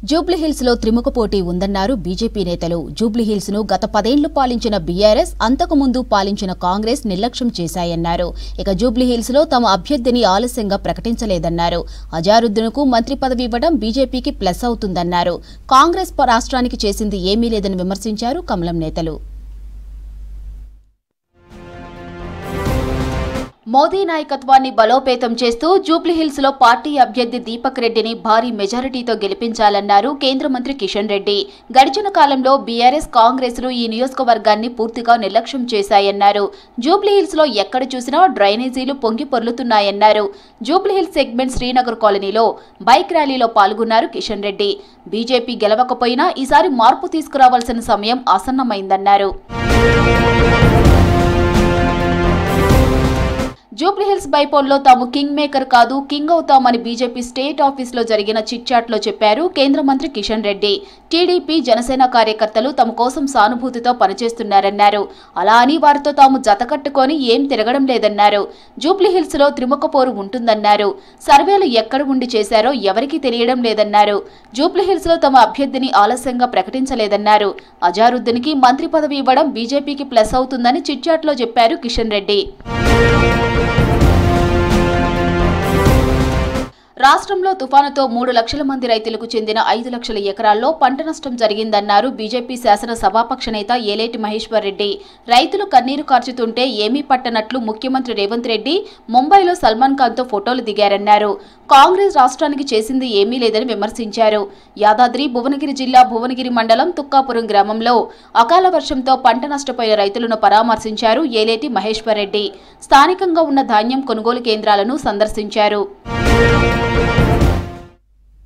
జూబ్లీహిల్స్ లో త్రిముఖ పోటీ ఉందన్నారు బీజేపీ నేతలు. జూబ్లీహిల్స్ ను గత 10 ఏళ్లు పాలించిన బీఆర్ఎస్, అంతకుముందు పాలించిన కాంగ్రెస్ నిర్లక్ష్యం చేశాయన్నారు. ఇక జూబ్లీహిల్స్ లో తమ అభ్యర్థిని ఆలస్యంగా ప్రకటించలేదన్నారు. అజారుద్దీన్కు మంత్రి పదవి ఇవ్వడం బీజేపీకి ప్లస్ అవుతుందన్నారు. కాంగ్రెస్ రాష్ట్రానికి చేసింది ఏమీ లేదని విమర్శించారు కమలం నేతలు. మోదీ నాయకత్వాన్ని బలోపేతం చేస్తూ జూబ్లీహిల్స్ లో పార్టీ అభ్యర్థి దీపక్ రెడ్డిని భారీ మెజారిటీతో గెలిపించాలన్నారు కేంద్ర మంత్రి కిషన్ రెడ్డి. గడిచిన కాలంలో బీఆర్ఎస్, కాంగ్రెస్ లు ఈ నియోజకవర్గాన్ని పూర్తిగా నిర్లక్ష్యం చేశాయన్నారు. జూబ్లీహిల్స్ లో ఎక్కడ చూసినా డ్రైనేజీలు పొంగి పొర్లుతున్నాయన్నారు. జూబ్లీహిల్స్ సెగ్మెంట్ శ్రీనగర్ కాలనీలో బైక్ ర్యాలీలో పాల్గొన్నారు కిషన్ రెడ్డి. బీజేపీ గెలవకపోయినా ఈసారి మార్పు తీసుకురావాల్సిన సమయం ఆసన్నమైందన్నారు. జూబ్లీహిల్స్ బైపోల్లో తాము కింగ్ మేకర్ కాదు, కింగ్ అవుతామని బీజేపీ స్టేట్ ఆఫీసులో జరిగిన చిట్చాట్లో చెప్పారు కేంద్ర మంత్రి కిషన్ రెడ్డి. టీడీపీ, జనసేన కార్యకర్తలు తమ కోసం సానుభూతితో పనిచేస్తున్నారన్నారు. అలా అని వారితో తాము జతకట్టుకొని ఏం తిరగడం లేదన్నారు. జూబ్లీహిల్స్ లో త్రిముఖ పోరు ఉంటుందన్నారు. సర్వేలు ఎక్కడ ఉండి చేశారో ఎవరికీ తెలియడం లేదన్నారు. జూబ్లీహిల్స్ లో తమ అభ్యర్థిని ఆలస్యంగా ప్రకటించలేదన్నారు. అజారుద్దీన్కి మంత్రి పదవి ఇవ్వడం బీజేపీకి ప్లస్ అవుతుందని చిట్చాట్లో చెప్పారు కిషన్ రెడ్డి. రాష్ట్రంలో తుఫానుతో 3 లక్షల మంది రైతులకు చెందిన 5 లక్షల ఎకరాల్లో పంట నష్టం జరిగిందన్నారు బీజేపీ శాసన సభాపక్ష నేత ఏలేటి మహేశ్వర్ రెడ్డి. రైతులు కన్నీరు కార్చుతుంటే ఏమీ పట్టనట్లు ముఖ్యమంత్రి రేవంత్ రెడ్డి ముంబైలో సల్మాన్ ఖాన్తో ఫోటోలు దిగారన్నారు. కాంగ్రెస్ రాష్ట్రానికి చేసింది ఏమీ లేదని విమర్శించారు. యాదాద్రి భువనగిరి జిల్లా భువనగిరి మండలం తుక్కాపురం గ్రామంలో అకాల వర్షంతో పంట నష్టపోయిన రైతులను పరామర్శించారు ఏలేటి మహేశ్వర్ రెడ్డి. స్థానికంగా ఉన్న ధాన్యం కొనుగోలు కేంద్రాలను సందర్శించారు.